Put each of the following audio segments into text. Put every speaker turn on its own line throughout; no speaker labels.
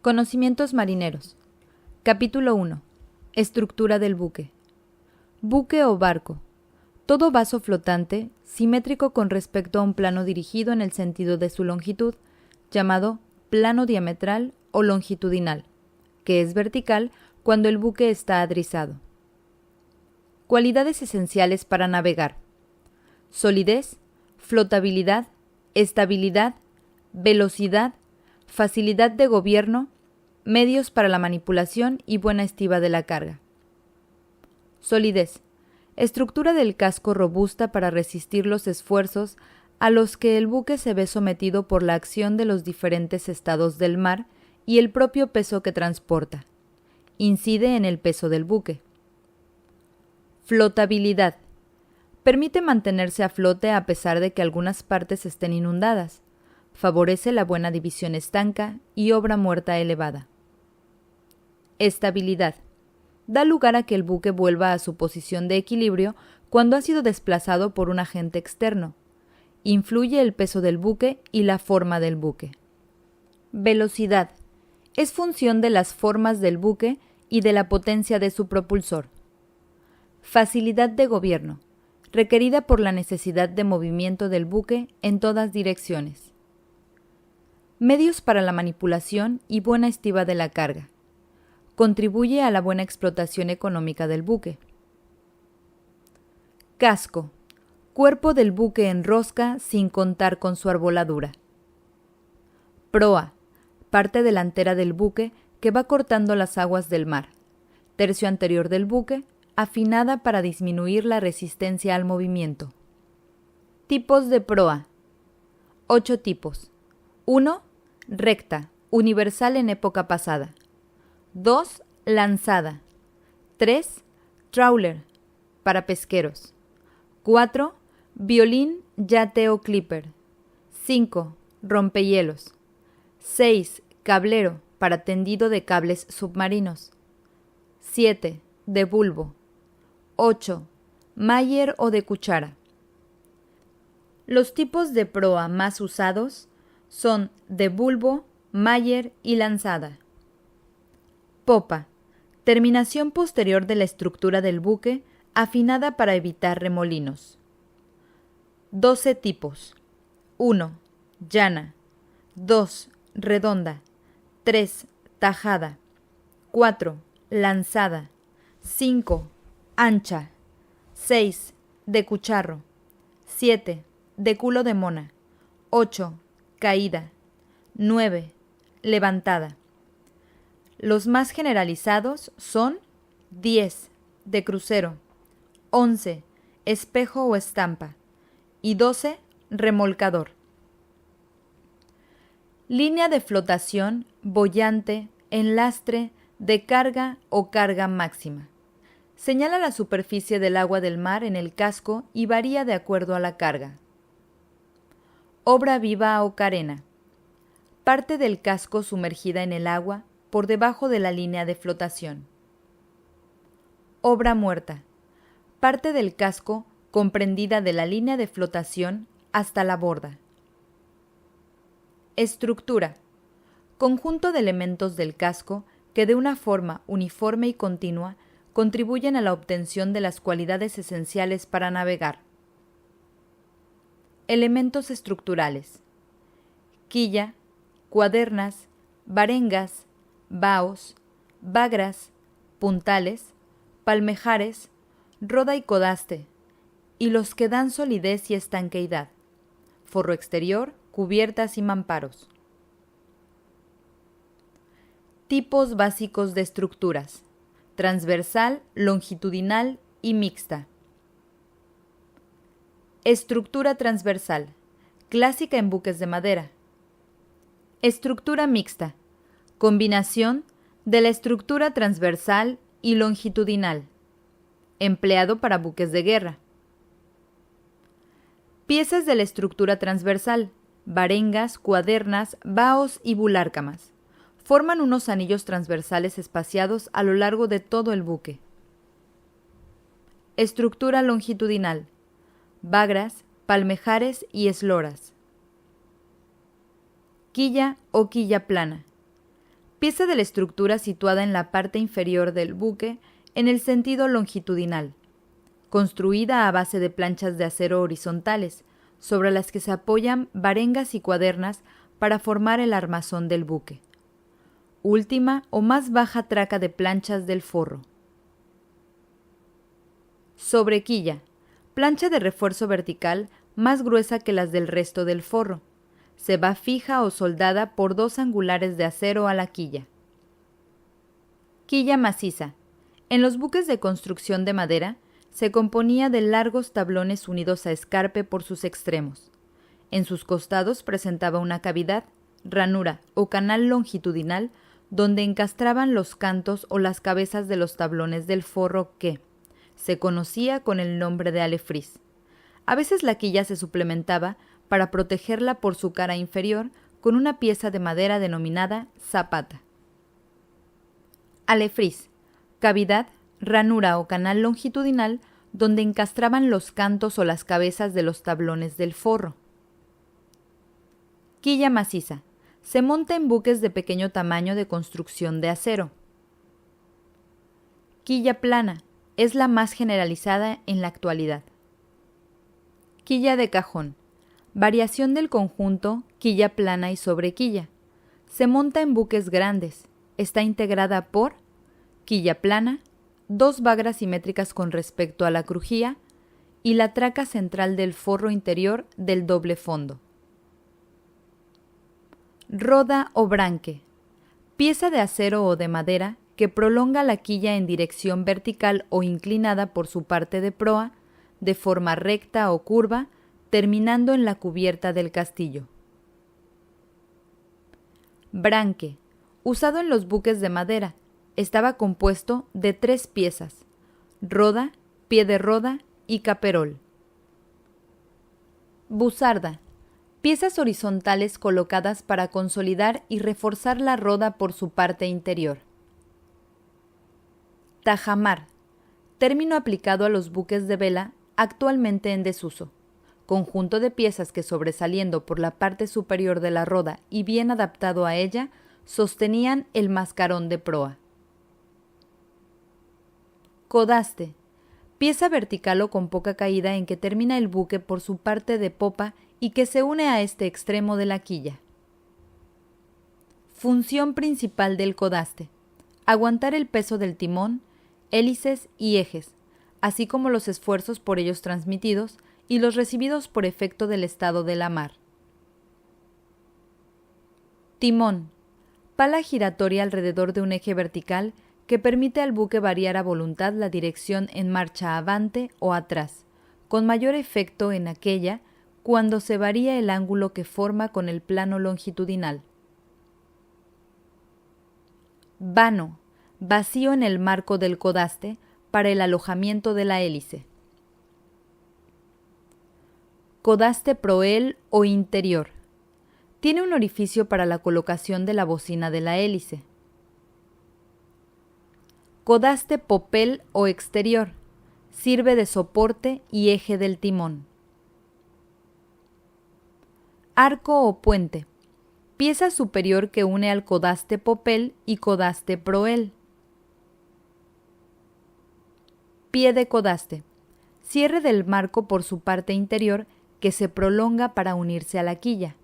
Conocimientos marineros. Capítulo 1. Estructura del buque. Buque o barco. Todo vaso flotante, simétrico con respecto a un plano dirigido en el sentido de su longitud, llamado plano diametral o longitudinal, que es vertical cuando el buque está adrizado. Cualidades esenciales para navegar: solidez, flotabilidad, estabilidad, velocidad, facilidad de gobierno, medios para la manipulación y buena estiva de la carga. Solidez. Estructura del casco robusta para resistir los esfuerzos a los que el buque se ve sometido por la acción de los diferentes estados del mar y el propio peso que transporta. Incide en el peso del buque. Flotabilidad. Permite mantenerse a flote a pesar de que algunas partes estén inundadas. Favorece la buena división estanca y obra muerta elevada. Estabilidad. Da lugar a que el buque vuelva a su posición de equilibrio cuando ha sido desplazado por un agente externo. Influye el peso del buque y la forma del buque. Velocidad. Es función de las formas del buque y de la potencia de su propulsor. Facilidad de gobierno. Requerida por la necesidad de movimiento del buque en todas direcciones. Medios para la manipulación y buena estiva de la carga. Contribuye a la buena explotación económica del buque. Casco. Cuerpo del buque en rosca sin contar con su arboladura. Proa. Parte delantera del buque que va cortando las aguas del mar. Tercio anterior del buque, afinada para disminuir la resistencia al movimiento. Tipos de proa. 8 tipos. 1. Recta, universal en época pasada. 2. Lanzada. 3. Trawler, para pesqueros. 4. Violín, yate o clipper. 5. Rompehielos. 6. Cablero, para tendido de cables submarinos. 7. De bulbo. 8. Mayer o de cuchara. Los tipos de proa más usados son de bulbo, mayer y lanzada. Popa. Terminación posterior de la estructura del buque, afinada para evitar remolinos. 12 tipos. 1. Llana. 2. Redonda. 3. Tajada. 4. Lanzada. 5. Ancha. 6. De cucharro. 7. De culo de mona. 8. Caída. 9. Levantada. Los más generalizados son 10. De crucero. 11. Espejo o estampa. Y 12. Remolcador. Línea de flotación, boyante, enlastre, de carga o carga máxima. Señala la superficie del agua del mar en el casco y varía de acuerdo a la carga. Obra viva o carena. Parte del casco sumergida en el agua por debajo de la línea de flotación. Obra muerta. Parte del casco comprendida de la línea de flotación hasta la borda. Estructura. Conjunto de elementos del casco que de una forma uniforme y continua contribuyen a la obtención de las cualidades esenciales para navegar. Elementos estructurales. Quilla, cuadernas, varengas, baos, bagras, puntales, palmejares, roda y codaste, y los que dan solidez y estanqueidad, forro exterior, cubiertas y mamparos. Tipos básicos de estructuras: transversal, longitudinal y mixta. Estructura transversal, clásica en buques de madera. Estructura mixta, combinación de la estructura transversal y longitudinal, empleado para buques de guerra. Piezas de la estructura transversal: varengas, cuadernas, baos y bulárcamas. Forman unos anillos transversales espaciados a lo largo de todo el buque. Estructura longitudinal: bagras, palmejares y esloras. Quilla o quilla plana. Pieza de la estructura situada en la parte inferior del buque en el sentido longitudinal, construida a base de planchas de acero horizontales, sobre las que se apoyan varengas y cuadernas para formar el armazón del buque. Última o más baja traca de planchas del forro. Sobrequilla, plancha de refuerzo vertical más gruesa que las del resto del forro. Se va fija o soldada por dos angulares de acero a la quilla. Quilla maciza. En los buques de construcción de madera se componía de largos tablones unidos a escarpe por sus extremos. En sus costados presentaba una cavidad, ranura o canal longitudinal donde encastraban los cantos o las cabezas de los tablones del forro que se conocía con el nombre de alefriz. A veces la quilla se suplementaba para protegerla por su cara inferior con una pieza de madera denominada zapata. Alefriz, cavidad, ranura o canal longitudinal donde encastraban los cantos o las cabezas de los tablones del forro. Quilla maciza, se monta en buques de pequeño tamaño de construcción de acero. Quilla plana, es la más generalizada en la actualidad. Quilla de cajón, variación del conjunto quilla plana y sobrequilla. Se monta en buques grandes. Está integrada por quilla plana, dos bagras simétricas con respecto a la crujía y la traca central del forro interior del doble fondo. Roda o branque, pieza de acero o de madera que prolonga la quilla en dirección vertical o inclinada por su parte de proa, de forma recta o curva, terminando en la cubierta del castillo. Branque, usado en los buques de madera, estaba compuesto de 3 piezas: roda, pie de roda y caperol. Buzarda, piezas horizontales colocadas para consolidar y reforzar la roda por su parte interior. Tajamar, término aplicado a los buques de vela actualmente en desuso, conjunto de piezas que sobresaliendo por la parte superior de la roda y bien adaptado a ella, sostenían el mascarón de proa. Codaste, pieza vertical o con poca caída en que termina el buque por su parte de popa y que se une a este extremo de la quilla. Función principal del codaste: aguantar el peso del timón, hélices y ejes, así como los esfuerzos por ellos transmitidos y los recibidos por efecto del estado de la mar. Timón, pala giratoria alrededor de un eje vertical que permite al buque variar a voluntad la dirección en marcha avante o atrás, con mayor efecto en aquella cuando se varía el ángulo que forma con el plano longitudinal. Vano, vacío en el marco del codaste para el alojamiento de la hélice. Codaste proel o interior. Tiene un orificio para la colocación de la bocina de la hélice. Codaste popel o exterior. Sirve de soporte y eje del timón. Arco o puente. Pieza superior que une al codaste popel y codaste proel. Pie de codaste. Cierre del marco por su parte interior que se prolonga para unirse a la quilla.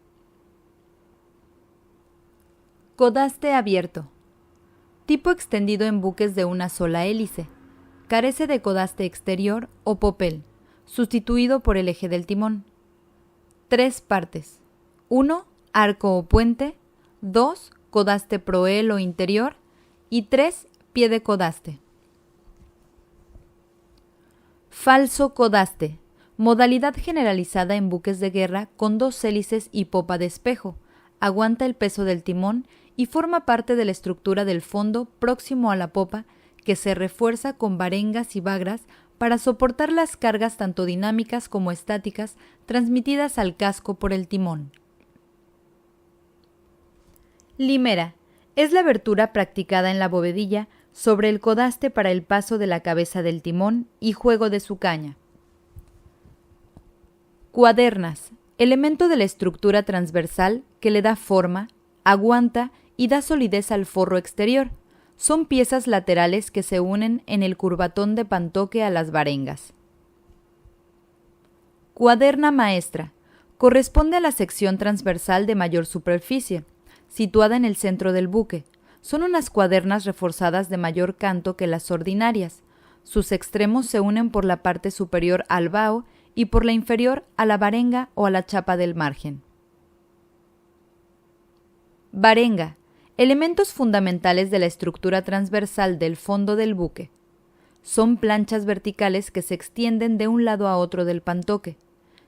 Codaste abierto. Tipo extendido en buques de una sola hélice. Carece de codaste exterior o popel, sustituido por el eje del timón. 3 partes. 1. Arco o puente. 2. Codaste proel o interior. Y 3. Pie de codaste. Falso codaste. Modalidad generalizada en buques de guerra con 2 hélices y popa de espejo. Aguanta el peso del timón y forma parte de la estructura del fondo próximo a la popa, que se refuerza con varengas y bagras para soportar las cargas tanto dinámicas como estáticas transmitidas al casco por el timón. Limera. Es la abertura practicada en la bovedilla sobre el codaste para el paso de la cabeza del timón y juego de su caña. Cuadernas. Elemento de la estructura transversal que le da forma, aguanta y da solidez al forro exterior. Son piezas laterales que se unen en el curvatón de pantoque a las varengas. Cuaderna maestra. Corresponde a la sección transversal de mayor superficie, situada en el centro del buque. Son unas cuadernas reforzadas de mayor canto que las ordinarias. Sus extremos se unen por la parte superior al bao y por la inferior a la varenga o a la chapa del margen. Varenga. Elementos fundamentales de la estructura transversal del fondo del buque. Son planchas verticales que se extienden de un lado a otro del pantoque.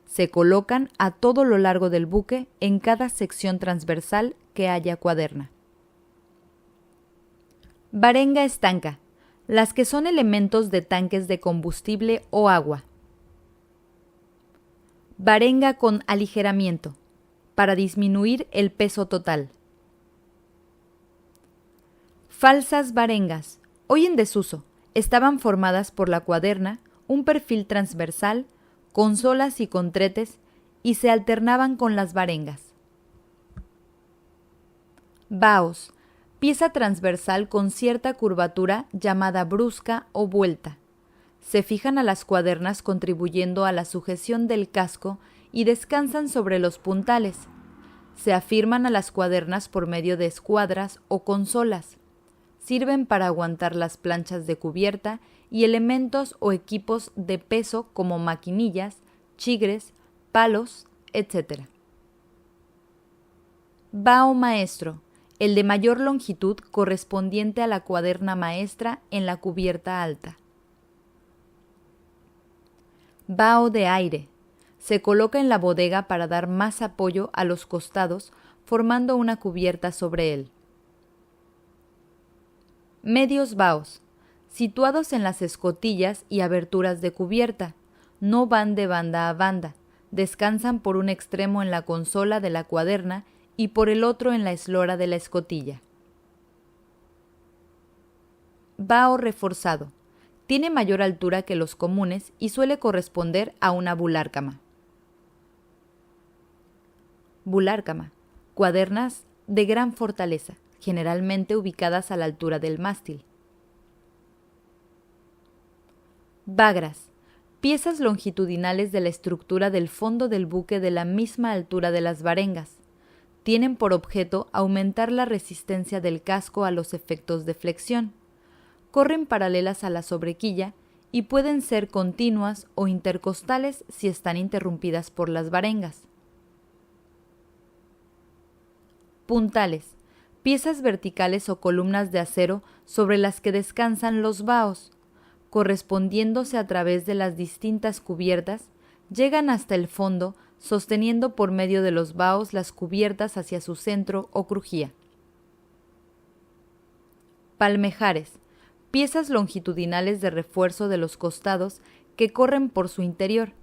Se colocan a todo lo largo del buque en cada sección transversal que haya cuaderna. Varenga estanca. Las que son elementos de tanques de combustible o agua. Varenga con aligeramiento, para disminuir el peso total. Falsas varengas, hoy en desuso, estaban formadas por la cuaderna, un perfil transversal, consolas y contretes, y se alternaban con las varengas. Baos, pieza transversal con cierta curvatura llamada brusca o vuelta. Se fijan a las cuadernas contribuyendo a la sujeción del casco y descansan sobre los puntales. Se afirman a las cuadernas por medio de escuadras o consolas. Sirven para aguantar las planchas de cubierta y elementos o equipos de peso como maquinillas, chigres, palos, etc. Bao maestro, el de mayor longitud correspondiente a la cuaderna maestra en la cubierta alta. Bao de aire. Se coloca en la bodega para dar más apoyo a los costados, formando una cubierta sobre él. Medios baos. Situados en las escotillas y aberturas de cubierta. No van de banda a banda. Descansan por un extremo en la consola de la cuaderna y por el otro en la eslora de la escotilla. Bao reforzado. Tiene mayor altura que los comunes y suele corresponder a una bulárcama. Bulárcama. Cuadernas de gran fortaleza, generalmente ubicadas a la altura del mástil. Bagras. Piezas longitudinales de la estructura del fondo del buque de la misma altura de las varengas. Tienen por objeto aumentar la resistencia del casco a los efectos de flexión. Corren paralelas a la sobrequilla y pueden ser continuas o intercostales si están interrumpidas por las varengas. Puntales. Piezas verticales o columnas de acero sobre las que descansan los baos. Correspondiéndose a través de las distintas cubiertas, llegan hasta el fondo, sosteniendo por medio de los baos las cubiertas hacia su centro o crujía. Palmejares. Piezas longitudinales de refuerzo de los costados que corren por su interior,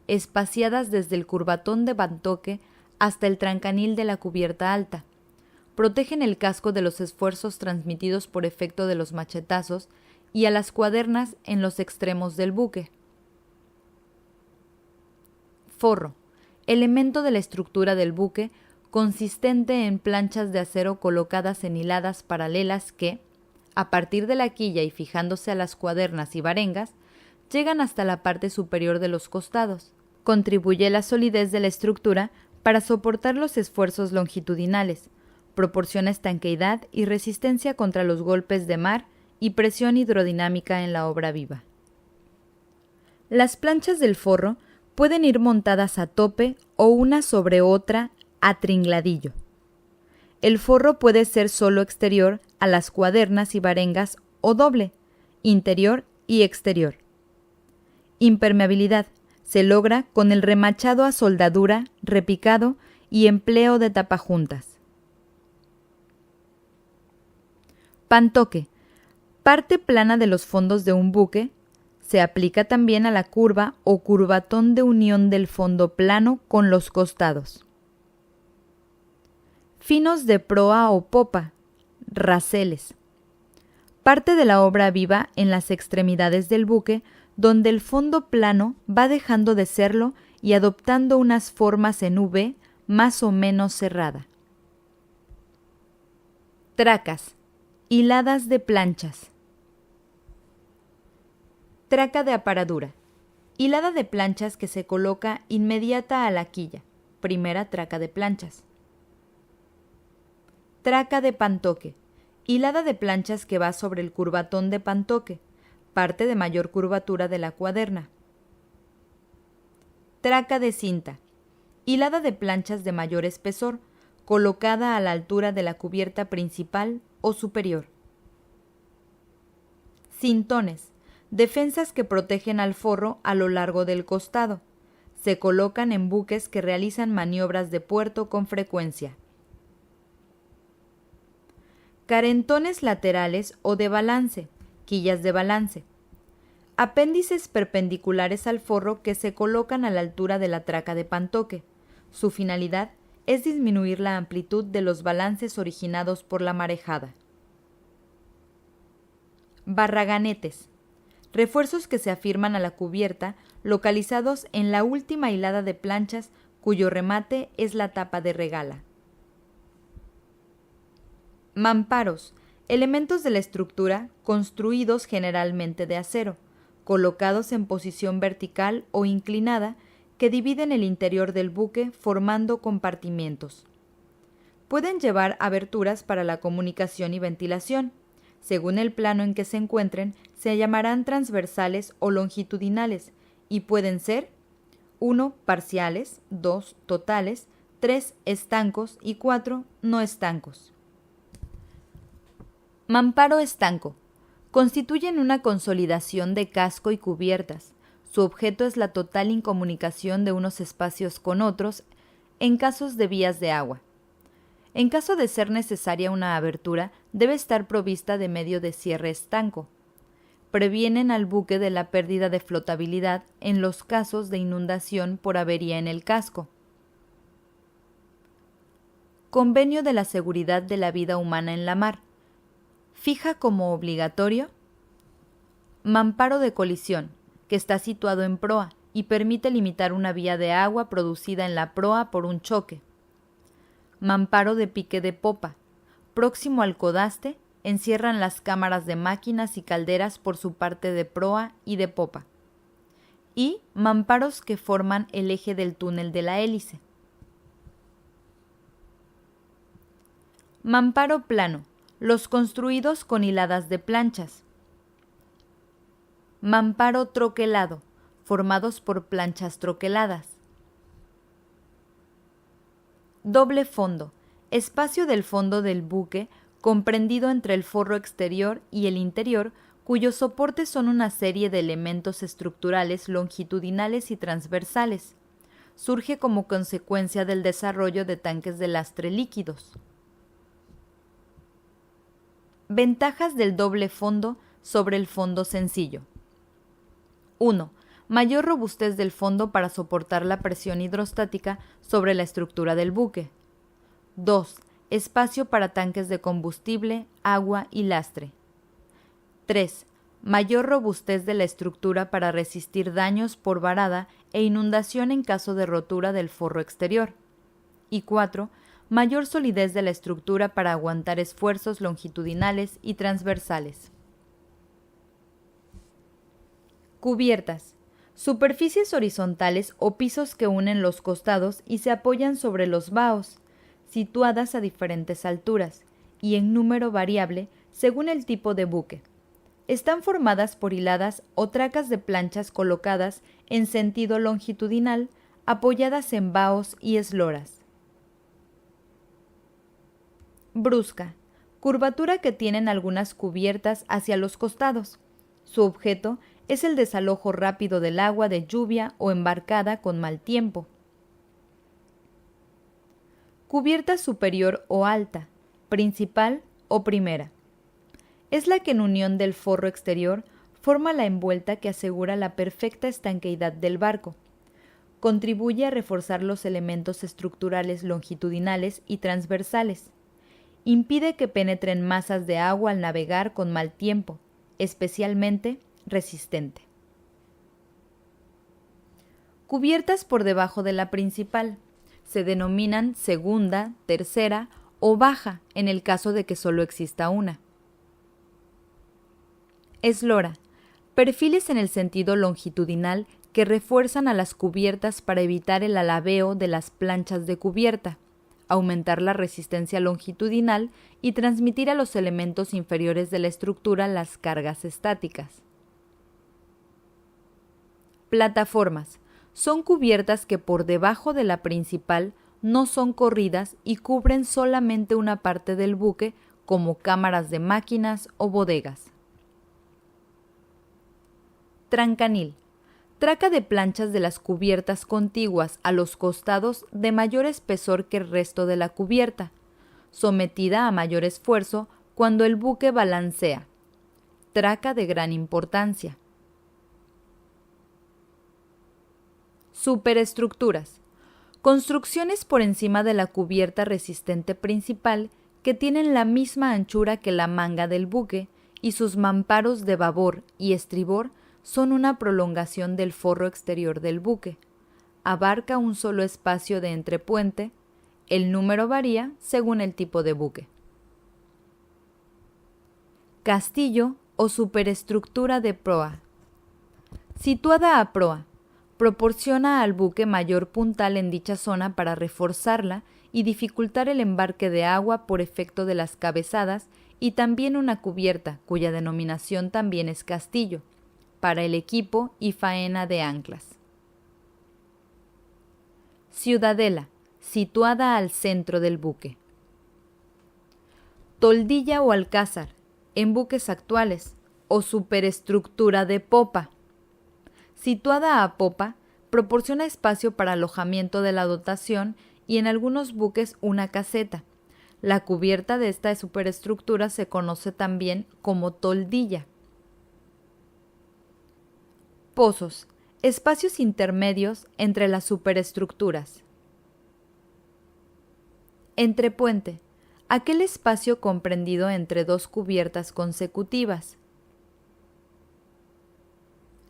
espaciadas desde el curvatón de pantoque hasta el trancanil de la cubierta alta. Protegen el casco de los esfuerzos transmitidos por efecto de los machetazos y a las cuadernas en los extremos del buque. Forro. Elemento de la estructura del buque consistente en planchas de acero colocadas en hiladas paralelas que, a partir de la quilla y fijándose a las cuadernas y varengas, llegan hasta la parte superior de los costados. Contribuye la solidez de la estructura para soportar los esfuerzos longitudinales, proporciona estanqueidad y resistencia contra los golpes de mar y presión hidrodinámica en la obra viva. Las planchas del forro pueden ir montadas a tope o una sobre otra a tringladillo. El forro puede ser solo exterior a las cuadernas y varengas o doble, interior y exterior. Impermeabilidad se logra con el remachado a soldadura, repicado y empleo de tapajuntas. Pantoque. Parte plana de los fondos de un buque. Se aplica también a la curva o curvatón de unión del fondo plano con los costados. Finos de proa o popa. Raceles. Parte de la obra viva en las extremidades del buque, donde el fondo plano va dejando de serlo y adoptando unas formas en V más o menos cerrada. Tracas. Hiladas de planchas. Traca de aparadura. Hilada de planchas que se coloca inmediata a la quilla. Primera traca de planchas. Traca de pantoque. Hilada de planchas que va sobre el curvatón de pantoque, parte de mayor curvatura de la cuaderna. Traca de cinta. Hilada de planchas de mayor espesor, colocada a la altura de la cubierta principal o superior. Cintones. Defensas que protegen al forro a lo largo del costado. Se colocan en buques que realizan maniobras de puerto con frecuencia. Carentones laterales o de balance, quillas de balance. Apéndices perpendiculares al forro que se colocan a la altura de la traca de pantoque. Su finalidad es disminuir la amplitud de los balances originados por la marejada. Barraganetes. Refuerzos que se afirman a la cubierta, localizados en la última hilada de planchas cuyo remate es la tapa de regala. Mamparos. Elementos de la estructura construidos generalmente de acero, colocados en posición vertical o inclinada, que dividen el interior del buque formando compartimientos. Pueden llevar aberturas para la comunicación y ventilación. Según el plano en que se encuentren, se llamarán transversales o longitudinales y pueden ser 1. Parciales, 2. Totales, 3. Estancos y 4. No estancos. Mamparo estanco. Constituyen una consolidación de casco y cubiertas. Su objeto es la total incomunicación de unos espacios con otros en casos de vías de agua. En caso de ser necesaria una abertura, debe estar provista de medio de cierre estanco. Previenen al buque de la pérdida de flotabilidad en los casos de inundación por avería en el casco. Convenio de la seguridad de la vida humana en la mar. Fija como obligatorio mamparo de colisión, que está situado en proa y permite limitar una vía de agua producida en la proa por un choque. Mamparo de pique de popa. Próximo al codaste, encierran las cámaras de máquinas y calderas por su parte de proa y de popa. Y mamparos que forman el eje del túnel de la hélice. Mamparo plano. Los construidos con hiladas de planchas. Mamparo troquelado. Formados por planchas troqueladas. Doble fondo. Espacio del fondo del buque comprendido entre el forro exterior y el interior, cuyos soportes son una serie de elementos estructurales longitudinales y transversales. Surge como consecuencia del desarrollo de tanques de lastre líquidos. Ventajas del doble fondo sobre el fondo sencillo. 1. Mayor robustez del fondo para soportar la presión hidrostática sobre la estructura del buque. 2. Espacio para tanques de combustible, agua y lastre. 3. Mayor robustez de la estructura para resistir daños por varada e inundación en caso de rotura del forro exterior. Y 4. Mayor solidez de la estructura para aguantar esfuerzos longitudinales y transversales. Cubiertas. Superficies horizontales o pisos que unen los costados y se apoyan sobre los baos, situadas a diferentes alturas y en número variable según el tipo de buque. Están formadas por hiladas o tracas de planchas colocadas en sentido longitudinal, apoyadas en baos y esloras. Brusca. Curvatura que tienen algunas cubiertas hacia los costados. Su objeto es el desalojo rápido del agua de lluvia o embarcada con mal tiempo. Cubierta superior o alta, principal o primera. Es la que en unión del forro exterior forma la envuelta que asegura la perfecta estanqueidad del barco. Contribuye a reforzar los elementos estructurales longitudinales y transversales. Impide que penetren masas de agua al navegar con mal tiempo, especialmente resistente. Cubiertas por debajo de la principal. Se denominan segunda, tercera o baja en el caso de que solo exista una. Eslora. Perfiles en el sentido longitudinal que refuerzan a las cubiertas para evitar el alabeo de las planchas de cubierta, aumentar la resistencia longitudinal y transmitir a los elementos inferiores de la estructura las cargas estáticas. Plataformas. Son cubiertas que por debajo de la principal no son corridas y cubren solamente una parte del buque, como cámaras de máquinas o bodegas. Trancanil. Traca de planchas de las cubiertas contiguas a los costados de mayor espesor que el resto de la cubierta, sometida a mayor esfuerzo cuando el buque balancea. Traca de gran importancia. Superestructuras. Construcciones por encima de la cubierta resistente principal que tienen la misma anchura que la manga del buque y sus mamparos de babor y estribor son una prolongación del forro exterior del buque. Abarca un solo espacio de entrepuente. El número varía según el tipo de buque. Castillo o superestructura de proa. Situada a proa, proporciona al buque mayor puntal en dicha zona para reforzarla y dificultar el embarque de agua por efecto de las cabezadas, y también una cubierta, cuya denominación también es castillo, para el equipo y faena de anclas. Ciudadela, situada al centro del buque. Toldilla o alcázar, en buques actuales, o superestructura de popa. Situada a popa, proporciona espacio para alojamiento de la dotación y en algunos buques una caseta. La cubierta de esta superestructura se conoce también como toldilla. Pozos, espacios intermedios entre las superestructuras. Entrepuente, aquel espacio comprendido entre dos cubiertas consecutivas.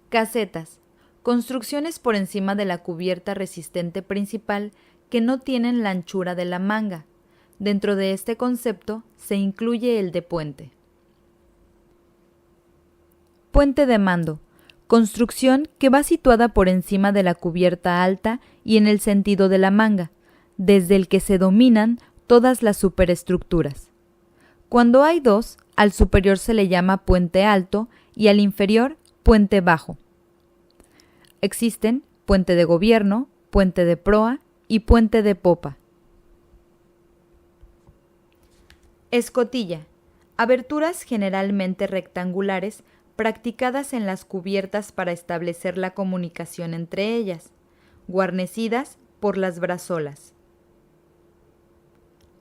Casetas, construcciones por encima de la cubierta resistente principal que no tienen la anchura de la manga. Dentro de este concepto se incluye el de puente. Puente de mando, construcción que va situada por encima de la cubierta alta y en el sentido de la manga, desde el que se dominan todas las superestructuras. Cuando hay dos, al superior se le llama puente alto y al inferior puente bajo. Existen puente de gobierno, puente de proa y puente de popa. Escotilla, aberturas generalmente rectangulares practicadas en las cubiertas para establecer la comunicación entre ellas, guarnecidas por las brazolas.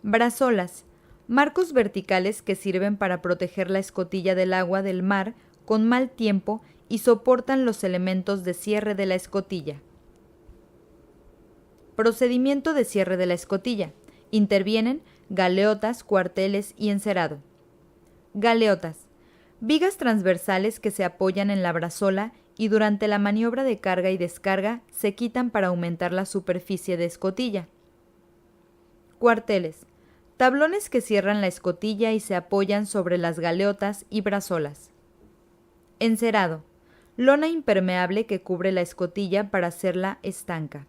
Brazolas, marcos verticales que sirven para proteger la escotilla del agua del mar con mal tiempo y soportan los elementos de cierre de la escotilla. Procedimiento de cierre de la escotilla. Intervienen galeotas, cuarteles y encerado. Galeotas, vigas transversales que se apoyan en la brazola y durante la maniobra de carga y descarga se quitan para aumentar la superficie de escotilla. Cuarteles, tablones que cierran la escotilla y se apoyan sobre las galeotas y brazolas. Encerado, lona impermeable que cubre la escotilla para hacerla estanca.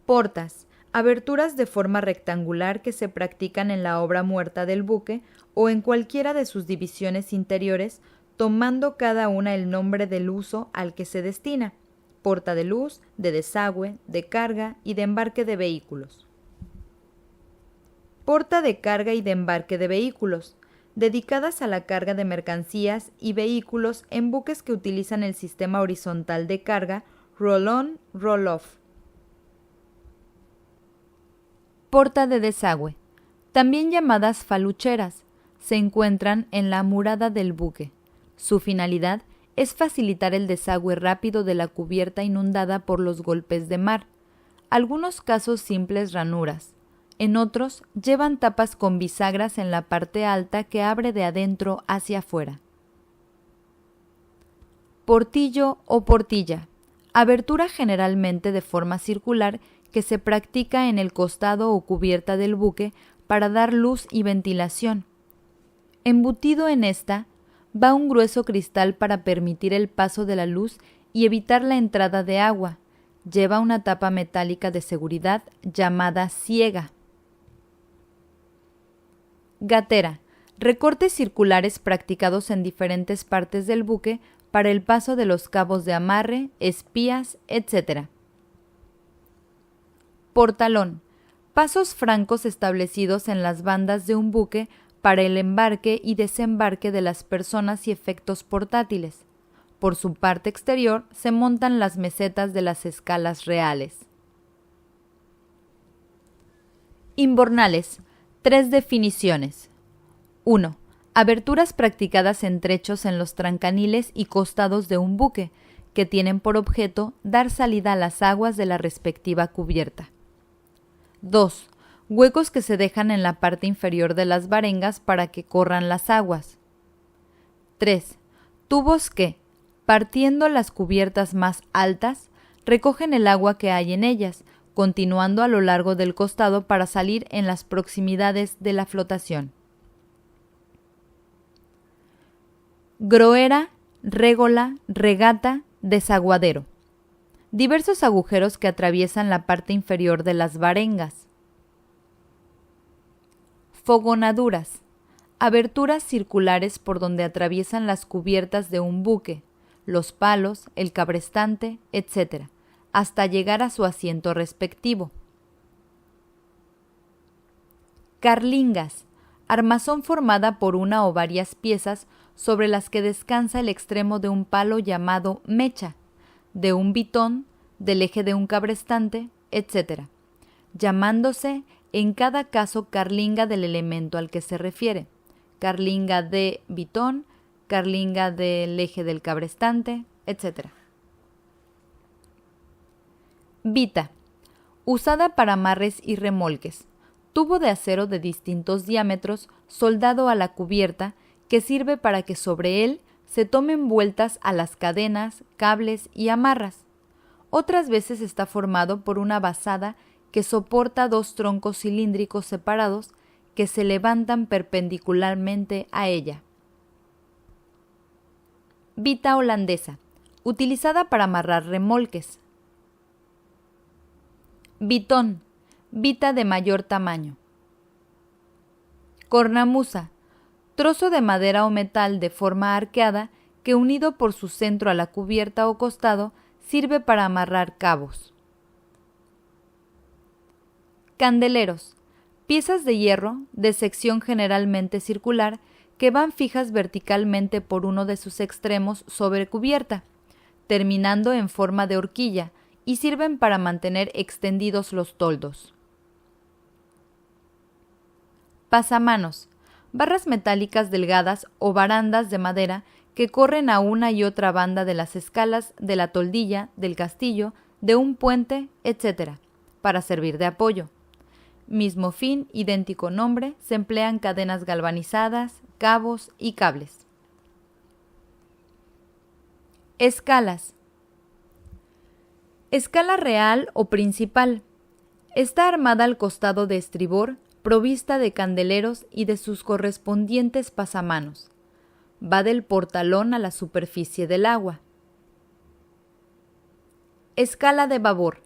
Portas, aberturas de forma rectangular que se practican en la obra muerta del buque o en cualquiera de sus divisiones interiores, tomando cada una el nombre del uso al que se destina: porta de luz, de desagüe, de carga y de embarque de vehículos. Porta de carga y de embarque de vehículos, dedicadas a la carga de mercancías y vehículos en buques que utilizan el sistema horizontal de carga roll-on, roll-off. Porta de desagüe, también llamadas falucheras, se encuentran en la amurada del buque. Su finalidad es facilitar el desagüe rápido de la cubierta inundada por los golpes de mar. Algunos casos simples ranuras. En otros llevan tapas con bisagras en la parte alta que abre de adentro hacia afuera. Portillo o portilla, abertura generalmente de forma circular que se practica en el costado o cubierta del buque para dar luz y ventilación. Embutido en esta va un grueso cristal para permitir el paso de la luz y evitar la entrada de agua. Lleva una tapa metálica de seguridad llamada ciega. Gatera. Recortes circulares practicados en diferentes partes del buque para el paso de los cabos de amarre, espías, etc. Portalón. Pasos francos establecidos en las bandas de un buque para el embarque y desembarque de las personas y efectos portátiles. Por su parte exterior se montan las mesetas de las escalas reales. Imbornales. 3 definiciones. 1. Aberturas practicadas en trechos en los trancaniles y costados de un buque, que tienen por objeto dar salida a las aguas de la respectiva cubierta. 2. Huecos que se dejan en la parte inferior de las varengas para que corran las aguas. 3. Tubos que, partiendo las cubiertas más altas, recogen el agua que hay en ellas, continuando a lo largo del costado para salir en las proximidades de la flotación. Groera, régola, regata, desaguadero. Diversos agujeros que atraviesan la parte inferior de las varengas. Fogonaduras. Aberturas circulares por donde atraviesan las cubiertas de un buque, los palos, el cabrestante, etc., hasta llegar a su asiento respectivo. Carlingas. Armazón formada por una o varias piezas sobre las que descansa el extremo de un palo llamado mecha, de un bitón, del eje de un cabrestante, etc., llamándose en cada caso carlinga del elemento al que se refiere, carlinga de bitón, carlinga del eje del cabrestante, etc. Vita. Usada para amarres y remolques. Tubo de acero de distintos diámetros soldado a la cubierta que sirve para que sobre él se tomen vueltas a las cadenas, cables y amarras. Otras veces está formado por una basada que soporta 2 troncos cilíndricos separados que se levantan perpendicularmente a ella. Vita holandesa, utilizada para amarrar remolques. Bitón, vita de mayor tamaño. Cornamusa, trozo de madera o metal de forma arqueada que unido por su centro a la cubierta o costado sirve para amarrar cabos. Candeleros, piezas de hierro de sección generalmente circular que van fijas verticalmente por uno de sus extremos sobre cubierta, terminando en forma de horquilla y sirven para mantener extendidos los toldos. Pasamanos, barras metálicas delgadas o barandas de madera que corren a una y otra banda de las escalas, de la toldilla, del castillo, de un puente, etc., para servir de apoyo. Mismo fin, idéntico nombre, se emplean cadenas galvanizadas, cabos y cables. Escalas. Escala real o principal. Está armada al costado de estribor, provista de candeleros y de sus correspondientes pasamanos. Va del portalón a la superficie del agua. Escala de babor.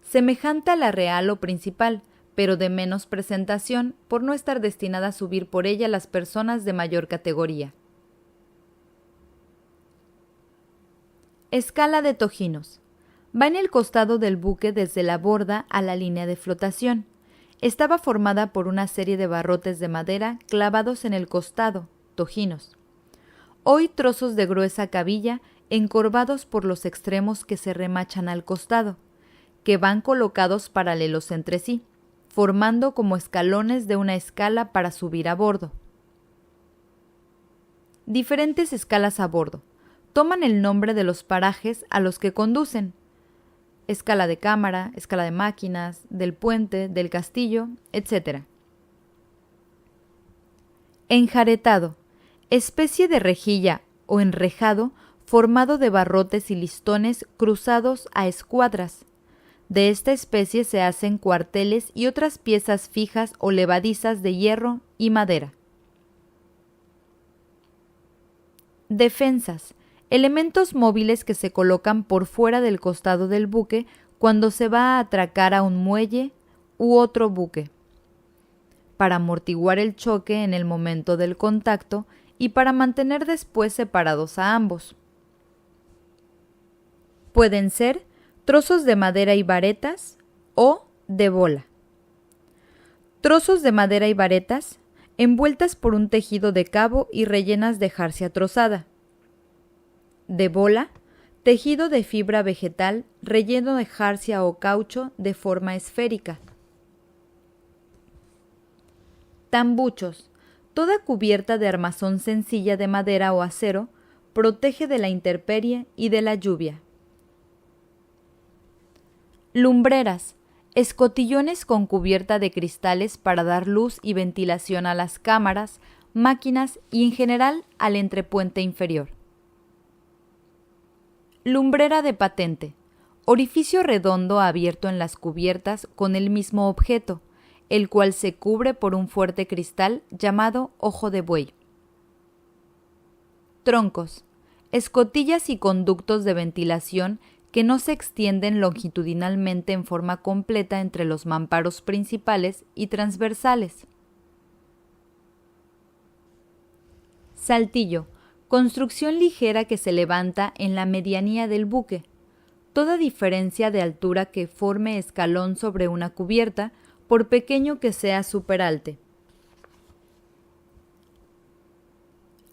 Semejante a la real o principal, pero de menos presentación por no estar destinada a subir por ella las personas de mayor categoría. Escala de tojinos. Va en el costado del buque desde la borda a la línea de flotación. Estaba formada por una serie de barrotes de madera clavados en el costado, tojinos. Hoy trozos de gruesa cabilla encorvados por los extremos que se remachan al costado, que van colocados paralelos entre sí, formando como escalones de una escala para subir a bordo. Diferentes escalas a bordo. Toman el nombre de los parajes a los que conducen. Escala de cámara, escala de máquinas, del puente, del castillo, etc. Enjaretado. Especie de rejilla o enrejado formado de barrotes y listones cruzados a escuadras. De esta especie se hacen cuarteles y otras piezas fijas o levadizas de hierro y madera. Defensas: elementos móviles que se colocan por fuera del costado del buque cuando se va a atracar a un muelle u otro buque, para amortiguar el choque en el momento del contacto y para mantener después separados a ambos. Pueden ser trozos de madera y varetas o de bola. Trozos de madera y varetas envueltas por un tejido de cabo y rellenas de jarcia trozada. De bola, tejido de fibra vegetal relleno de jarcia o caucho de forma esférica. Tambuchos: toda cubierta de armazón sencilla de madera o acero protege de la intemperie y de la lluvia. Lumbreras: escotillones con cubierta de cristales para dar luz y ventilación a las cámaras, máquinas y en general al entrepuente inferior. Lumbrera de patente: orificio redondo abierto en las cubiertas con el mismo objeto, el cual se cubre por un fuerte cristal llamado ojo de buey. Troncos: escotillas y conductos de ventilación que no se extienden longitudinalmente en forma completa entre los mamparos principales y transversales. Saltillo: construcción ligera que se levanta en la medianía del buque. Toda diferencia de altura que forme escalón sobre una cubierta, por pequeño que sea su peralte.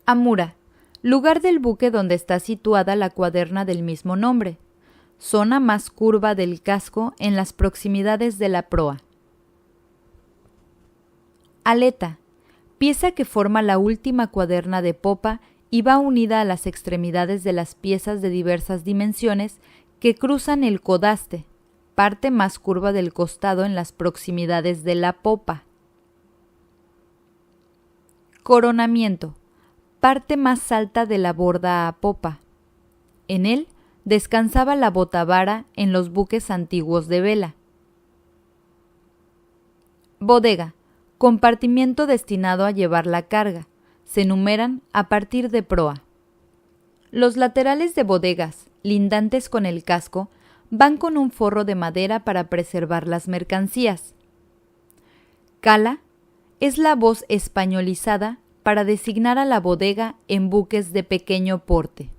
Amura: lugar del buque donde está situada la cuaderna del mismo nombre. Zona más curva del casco en las proximidades de la proa. Aleta: pieza que forma la última cuaderna de popa y va unida a las extremidades de las piezas de diversas dimensiones que cruzan el codaste, parte más curva del costado en las proximidades de la popa. Coronamiento: parte más alta de la borda a popa. En él descansaba la botavara en los buques antiguos de vela. Bodega: compartimiento destinado a llevar la carga. Se numeran a partir de proa. Los laterales de bodegas, lindantes con el casco, van con un forro de madera para preservar las mercancías. Cala es la voz españolizada para designar a la bodega en buques de pequeño porte.